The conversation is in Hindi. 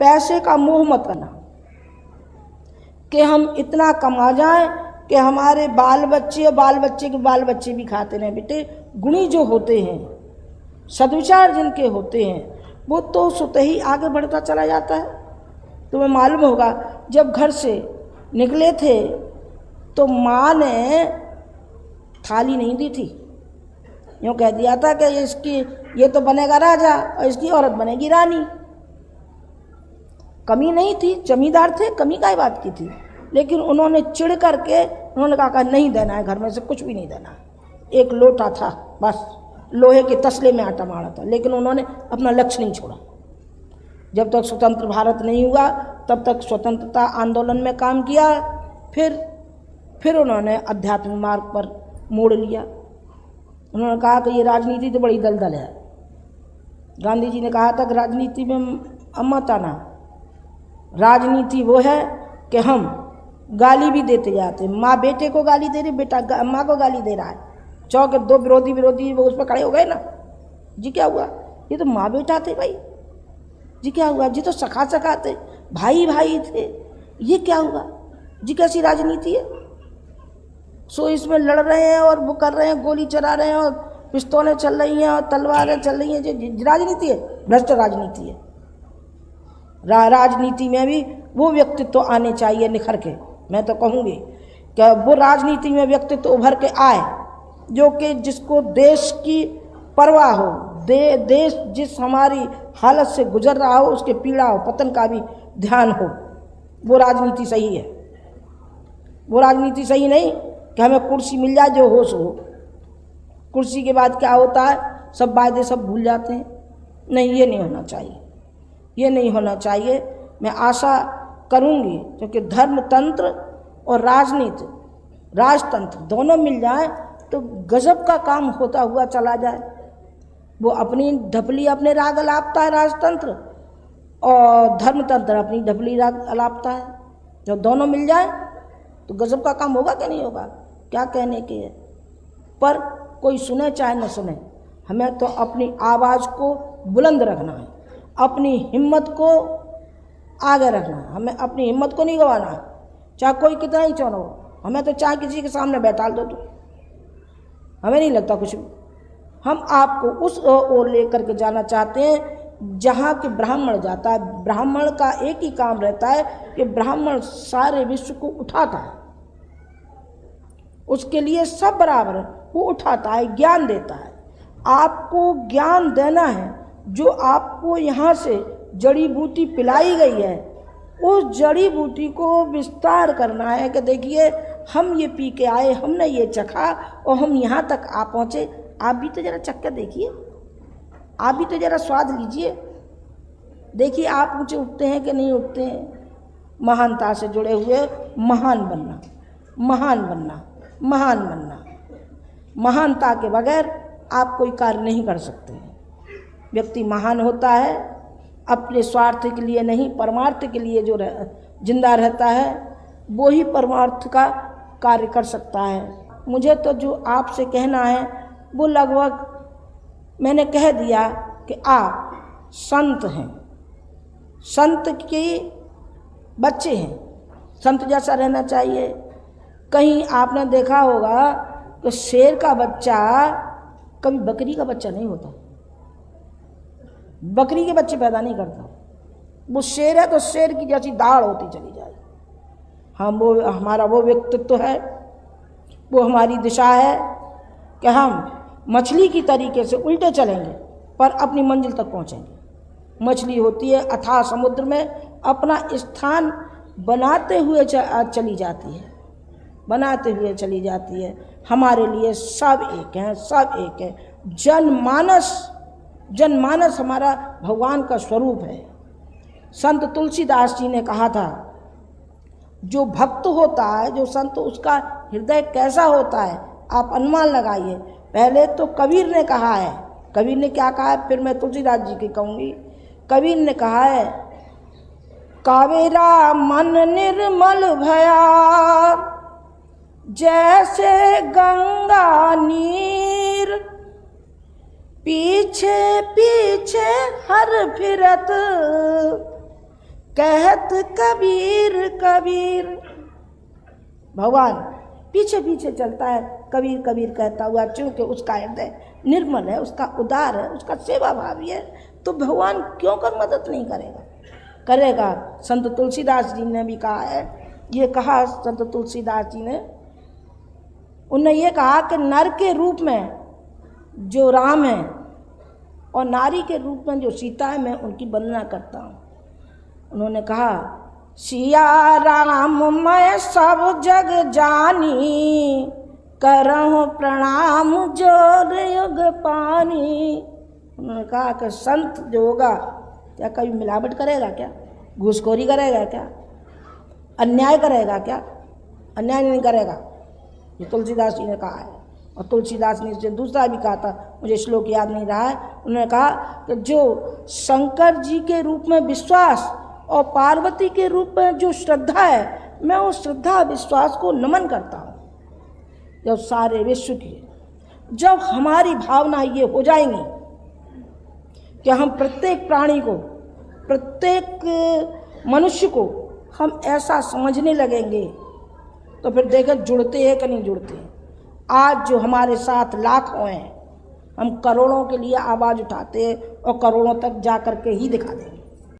पैसे का मोह मत करना कि हम इतना कमा जाएं कि हमारे बाल बच्चे के बाल बच्चे भी खाते रहें। बेटे, गुणी जो होते हैं, सद्विचार जिनके होते हैं, वो तो स्वतः ही आगे बढ़ता चला जाता है। तुम्हें मालूम होगा, जब घर से निकले थे तो माँ ने थाली नहीं दी थी, यूँ कह दिया था कि ये तो बनेगा राजा और इसकी औरत बनेगी रानी। कमी नहीं थी, जमींदार थे, कमी काय बात की थी। लेकिन उन्होंने चिढ़ करके उन्होंने कहा नहीं देना है, घर में से कुछ भी नहीं देना है। एक लोटा था बस, लोहे के तसले में आटा मारा था, लेकिन उन्होंने अपना लक्ष्य नहीं छोड़ा। जब तक स्वतंत्र भारत नहीं हुआ तब तक स्वतंत्रता आंदोलन में काम किया। फिर उन्होंने आध्यात्मिक मार्ग पर मोड़ लिया। उन्होंने कहा कि ये राजनीति तो बड़ी दलदल है। गांधी जी ने कहा था कि राजनीति में मत आना, राजनीति वो है कि हम गाली भी देते जाते, माँ बेटे को गाली दे रही, बेटा माँ को गाली दे रहा है, चौक दो विरोधी वो उस पर खड़े हो गए ना जी, क्या हुआ? ये तो माँ बेटा थे भाई जी, क्या हुआ जी? तो सखा थे, भाई थे, ये क्या हुआ जी? कैसी राजनीति है? सो इसमें लड़ रहे हैं और वो कर रहे हैं, गोली चला रहे हैं और पिस्तौलें चल रही हैं और तलवारें चल रही हैं, जो राजनीति है, भ्रष्ट राजनीति है। राजनीति में भी वो व्यक्तित्व तो आने चाहिए निखर के। मैं तो कहूँगी कि वो राजनीति में व्यक्तित्व तो उभर के आए जो कि जिसको देश की परवाह हो, देश जिस हमारी हालत से गुजर रहा हो उसके पीड़ा हो, पतन का भी ध्यान हो। वो राजनीति सही है। वो राजनीति सही नहीं कि हमें कुर्सी मिल जाए जो होश हो। कुर्सी के बाद क्या होता है, सब वायदे सब भूल जाते हैं। नहीं, ये नहीं होना चाहिए, ये नहीं होना चाहिए। मैं आशा करूँगी क्योंकि धर्म तंत्र और राजतंत्र दोनों मिल जाए तो गजब का काम होता हुआ चला जाए। वो अपनी ढपली अपने राग अलापता है राजतंत्र, और धर्मतंत्र अपनी ढपली राग अलापता है। जब दोनों मिल जाए तो गजब का काम होगा कि नहीं होगा, क्या कहने के है। पर कोई सुने चाहे न सुने, हमें तो अपनी आवाज़ को बुलंद रखना है, अपनी हिम्मत को आगे रखना है। हमें अपनी हिम्मत को नहीं गंवाना है, चाहे कोई कितना ही चौड़ा हो। हमें तो चाहे किसी के सामने बैठा दो तो हमें नहीं लगता कुछ भी। हम आपको उस ओर लेकर के जाना चाहते हैं जहाँ के ब्राह्मण जाता है। ब्राह्मण का एक ही काम रहता है कि ब्राह्मण सारे विश्व को उठाता है, उसके लिए सब बराबर है, वो उठाता है, ज्ञान देता है। आपको ज्ञान देना है, जो आपको यहाँ से जड़ी बूटी पिलाई गई है उस जड़ी बूटी को विस्तार करना है कि देखिए हम ये पी के आए, हमने ये चखा और हम यहाँ तक आ पहुँचे। आप भी तो ज़रा चक्कर देखिए, आप भी तो ज़रा स्वाद लीजिए, देखिए आप ऊँचे उठते हैं कि नहीं उठते हैं। महानता से जुड़े हुए महान बनना, महान बनना, महान बनना। महानता के बगैर आप कोई कार्य नहीं कर सकते हैं। व्यक्ति महान होता है अपने स्वार्थ के लिए नहीं, परमार्थ के लिए जो जिंदा रहता है वो ही परमार्थ का कार्य कर सकता है। मुझे तो जो आपसे कहना है वो लगभग मैंने कह दिया कि आप संत हैं, संत के बच्चे हैं, संत जैसा रहना चाहिए। कहीं आपने देखा होगा कि शेर का बच्चा कभी बकरी का बच्चा नहीं होता, बकरी के बच्चे पैदा नहीं करता। वो शेर है तो शेर की जैसी दाढ़ होती चली जाए। हम वो हमारा वो व्यक्तित्व है, वो हमारी दिशा है कि हम मछली की तरीके से उल्टे चलेंगे पर अपनी मंजिल तक पहुंचेंगे। मछली होती है अथाह समुद्र में अपना स्थान बनाते हुए चली जाती है, बनाते हुए चली जाती है। हमारे लिए सब एक हैं, सब एक है। जनमानस हमारा भगवान का स्वरूप है। संत तुलसीदास जी ने कहा था, जो भक्त होता है, जो संत, उसका हृदय कैसा होता है आप अनुमान लगाइए। पहले तो कबीर ने कहा है, कबीर ने क्या कहा है, फिर मैं तुलसीदास जी की कहूँगी। कबीर ने कहा है, कावेरा मन निर्मल भया जैसे गंगा नीर, पीछे पीछे हर फिरत कहत कबीर कबीर। भगवान पीछे पीछे चलता है, कबीर कबीर कहता हुआ, चूंकि उसका हृदय निर्मल है, उसका उदार है, उसका सेवा भावी है, तो भगवान क्यों कर मदद नहीं करेगा, करेगा। संत तुलसीदास जी ने भी कहा है, ये कहा संत तुलसीदास जी ने, उन्होंने ये कहा कि नर के रूप में जो राम है और नारी के रूप में जो सीता है, मैं उनकी वंदना करता हूँ। उन्होंने कहा, सिया राम मैं सब जग जानी, करहु प्रणाम जोर युग पानी। उन्होंने कहा कि संत जो होगा क्या कभी मिलावट करेगा क्या, घूसखोरी करेगा क्या, अन्याय करेगा क्या? अन्याय नहीं करेगा, ये तुलसीदास जी ने कहा है। और तुलसीदास ने इससे दूसरा भी कहा था, मुझे श्लोक याद नहीं रहा है, उन्होंने कहा कि जो शंकर जी के रूप में विश्वास और पार्वती के रूप में जो श्रद्धा है, मैं उस श्रद्धा विश्वास को नमन करता हूँ। जब सारे विश्व की, जब हमारी भावना ये हो जाएंगी कि हम प्रत्येक प्राणी को, प्रत्येक मनुष्य को हम ऐसा समझने लगेंगे, तो फिर देखें जुड़ते हैं कि नहीं जुड़ते। आज जो हमारे साथ लाखों हैं, हम करोड़ों के लिए आवाज़ उठाते हैं और करोड़ों तक जा कर के ही दिखा देंगे।